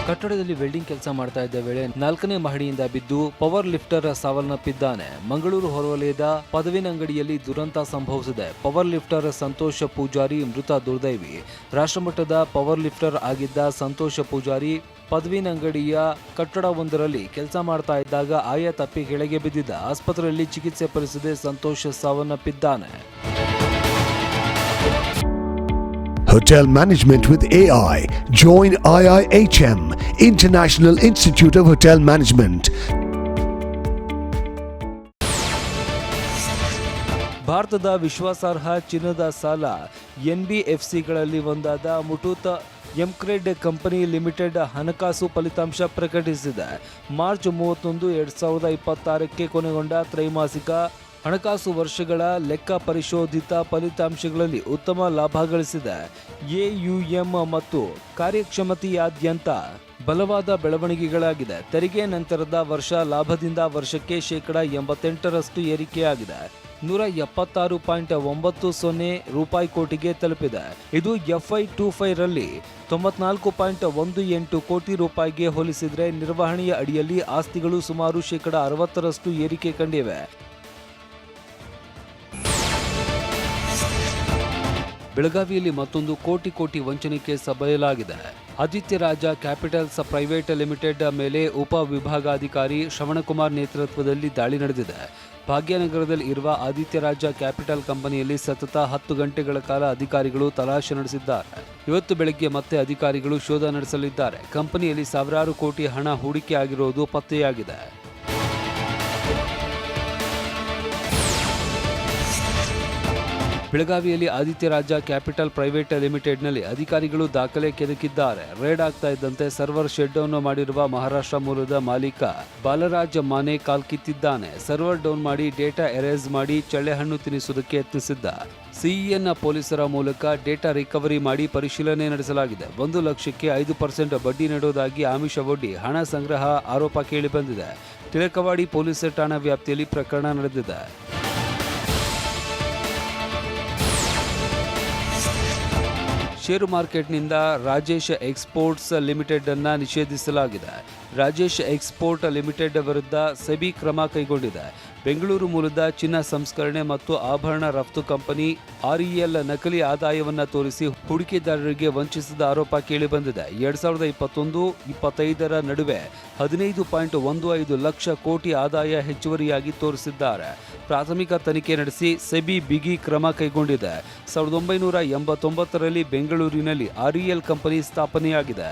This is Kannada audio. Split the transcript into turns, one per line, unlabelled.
ಕಟ್ಟಡದಲ್ಲಿ ವೆಲ್ಡಿಂಗ್ ಕೆಲಸ ಮಾಡ್ತಾ ಇದ್ದ ವೇಳೆ 4ನೇ ಮಹಡಿಯಿಂದ ಬಿದ್ದು ಪವರ್ ಲಿಫ್ಟರ್ ಸಾವನ್ನಪ್ಪಿದ್ದಾನೆ. ಮಂಗಳೂರು ಹೊರವಲಯದ ಪದವಿನಂಗಡಿಯಲ್ಲಿ ದುರಂತ ಸಂಭವಿಸಿದೆ. ಪವರ್ ಲಿಫ್ಟರ್ ಸಂತೋಷ ಪೂಜಾರಿ ಮೃತ ದುರ್ದೈವಿ. ರಾಷ್ಟ್ರಮಟ್ಟದ ಪವರ್ ಲಿಫ್ಟರ್ ಆಗಿದ್ದ ಸಂತೋಷ ಪೂಜಾರಿ ಪದವಿನಂಗಡಿಯ ಕಟ್ಟಡವೊಂದರಲ್ಲಿ ಕೆಲಸ ಮಾಡ್ತಾ ಇದ್ದಾಗ ಆಯ ತಪ್ಪಿ ಕೆಳಗೆ ಬಿದ್ದಿದ್ದ. ಆಸ್ಪತ್ರೆಯಲ್ಲಿ ಚಿಕಿತ್ಸೆ ಫಲಿಸದೆ ಸಂತೋಷ ಸಾವನ್ನಪ್ಪಿದ್ದಾನೆ.
Hotel Management with AI. Join IIHM, International Institute of Hotel Management.
ಭಾರತದ ವಿಶ್ವಾಸಾರ್ಹ ಚಿನ್ನದ ಸಾಲ ಎನ್ಬಿಎಫ್ಸಿಗಳಲ್ಲಿ ಒಂದಾದ ಮುಟೂತ್ ಎಂಕ್ರೆಡ್ ಕಂಪನಿ ಲಿಮಿಟೆಡ್ ಹಣಕಾಸು ಫಲಿತಾಂಶ ಪ್ರಕಟಿಸಿದೆ. ಮಾರ್ಚ್ 31, 2026ಕ್ಕೆ ಕೊನೆಗೊಂಡ ತ್ರೈಮಾಸಿಕ ಹಣಕಾಸು ವರ್ಷಗಳ ಲೆಕ್ಕ ಪರಿಶೋಧಿತ ಫಲಿತಾಂಶಗಳಲ್ಲಿ ಉತ್ತಮ ಲಾಭ ಗಳಿಸಿದೆ. ಎಯುಎಂ ಮತ್ತು ಕಾರ್ಯಕ್ಷಮತೆಯಾದ್ಯಂತ ಬಲವಾದ ಬೆಳವಣಿಗೆಗಳಾಗಿದೆ. ತೆರಿಗೆ ನಂತರದ ವರ್ಷ ಲಾಭದಿಂದ ವರ್ಷಕ್ಕೆ ಶೇಕಡ 88ರಷ್ಟು ಏರಿಕೆಯಾಗಿದೆ. 176.90 ರೂಪಾಯಿ ಕೋಟಿಗೆ ತಲುಪಿದೆ. ಇದು FY25 ರಲ್ಲಿ 94.18 ಕೋಟಿ ರೂಪಾಯಿಗೆ ಹೋಲಿಸಿದರೆ ನಿರ್ವಹಣೆಯ ಅಡಿಯಲ್ಲಿ ಆಸ್ತಿಗಳು ಸುಮಾರು ಶೇಕಡ 60ರಷ್ಟು ಏರಿಕೆ ಕಂಡಿವೆ. ಬೆಳಗಾವಿಯಲ್ಲಿ ಮತ್ತೊಂದು ಕೋಟಿ ವಂಚನೆಗೆ ಸಬಯಲಾಗಿದೆ. ಆದಿತ್ಯ ರಾಜ ಕ್ಯಾಪಿಟಲ್ಸ್ ಪ್ರೈವೇಟ್ ಲಿಮಿಟೆಡ್ ಮೇಲೆ ಉಪ ವಿಭಾಗಾಧಿಕಾರಿ ಶ್ರವಣಕುಮಾರ್ ನೇತೃತ್ವದಲ್ಲಿ ದಾಳಿ ನಡೆದಿದೆ. ಭಾಗ್ಯನಗರದಲ್ಲಿ ಇರುವ ಆದಿತ್ಯ ರಾಜ ಕ್ಯಾಪಿಟಲ್ ಕಂಪನಿಯಲ್ಲಿ ಸತತ 10 ಗಂಟೆಗಳ ಕಾಲ ಅಧಿಕಾರಿಗಳು ತಲಾಶೆ ನಡೆಸಿದ್ದಾರೆ. ಇವತ್ತು ಬೆಳಗ್ಗೆ ಮತ್ತೆ ಅಧಿಕಾರಿಗಳು ಶೋಧ ನಡೆಸಲಿದ್ದಾರೆ. ಕಂಪನಿಯಲ್ಲಿ ಸಾವಿರಾರು ಕೋಟಿ ಹಣ ಹೂಡಿಕೆ ಆಗಿರುವುದು ಪತ್ತೆಯಾಗಿದೆ. ಬೆಳಗಾವಿಯಲ್ಲಿ ಆದಿತ್ಯ ರಾಜ ಕ್ಯಾಪಿಟಲ್ ಪ್ರೈವೇಟ್ ಲಿಮಿಟೆಡ್ನಲ್ಲಿ ಅಧಿಕಾರಿಗಳು ದಾಖಲೆ ಕೆದಕಿದ್ದಾರೆ. ರೇಡ್ ಆಗ್ತಾ ಇದ್ದಂತೆ ಸರ್ವರ್ ಶಟ್ ಡೌನ್ ಮಾಡಿರುವ ಮಹಾರಾಷ್ಟ್ರ ಮೂಲದ ಮಾಲೀಕ ಬಾಲರಾಜ್ ಮಾನೆ ಕಾಲ್ಕಿತ್ತಿದ್ದಾನೆ. ಸರ್ವರ್ ಡೌನ್ ಮಾಡಿ ಡೇಟಾ ಎರೇಸ್ ಮಾಡಿ ಚಳ್ಳೆಹಣ್ಣು ತಿನ್ನಿಸುವುದಕ್ಕೆ ಯತ್ನಿಸಿದ್ದ. ಸಿಇಎನ್ ಪೊಲೀಸರ ಮೂಲಕ ಡೇಟಾ ರಿಕವರಿ ಮಾಡಿ ಪರಿಶೀಲನೆ ನಡೆಸಲಾಗಿದೆ. 1 ಲಕ್ಷಕ್ಕೆ 5% ಬಡ್ಡಿ ನೀಡುವುದಾಗಿ ಆಮಿಷವೊಡ್ಡಿ ಹಣ ಸಂಗ್ರಹ ಆರೋಪ ಕೇಳಿಬಂದಿದೆ. ತಿಲಕವಾಡಿ ಪೊಲೀಸ್ ಠಾಣಾ ವ್ಯಾಪ್ತಿಯಲ್ಲಿ ಪ್ರಕರಣ ನಡೆದಿದೆ. ಷೇರು ಮಾರ್ಕೆಟ್ನಿಂದ ರಾಜೇಶ್ ಎಕ್ಸ್ಪೋರ್ಟ್ಸ್ ಲಿಮಿಟೆಡ್ ಅನ್ನು ನಿಷೇಧಿಸಲಾಗಿದೆ. ರಾಜೇಶ್ ಎಕ್ಸ್ಪೋರ್ಟ್ ಲಿಮಿಟೆಡ್ ವಿರುದ್ಧ ಸೆಬಿ ಕ್ರಮ ಕೈಗೊಂಡಿದೆ. ಬೆಂಗಳೂರು ಮೂಲದ ಚಿನ್ನ ಸಂಸ್ಕರಣೆ ಮತ್ತು ಆಭರಣ ರಫ್ತು ಕಂಪನಿ REL ನಕಲಿ ಆದಾಯವನ್ನು ತೋರಿಸಿ ಹೂಡಿಕೆದಾರರಿಗೆ ವಂಚಿಸಿದ ಆರೋಪ ಕೇಳಿಬಂದಿದೆ. 2021-25ರ ನಡುವೆ 15.15 ಲಕ್ಷ ಕೋಟಿ ಆದಾಯ ಹೆಚ್ಚುವರಿಯಾಗಿ ತೋರಿಸಿದ್ದಾರೆ. ಪ್ರಾಥಮಿಕ ತನಿಖೆ ನಡೆಸಿ ಸೆಬಿ ಬಿಗಿ ಕ್ರಮ ಕೈಗೊಂಡಿದೆ. 1989ರಲ್ಲಿ ಬೆಂಗಳೂರಿನಲ್ಲಿ REL ಕಂಪನಿ ಸ್ಥಾಪನೆಯಾಗಿದೆ.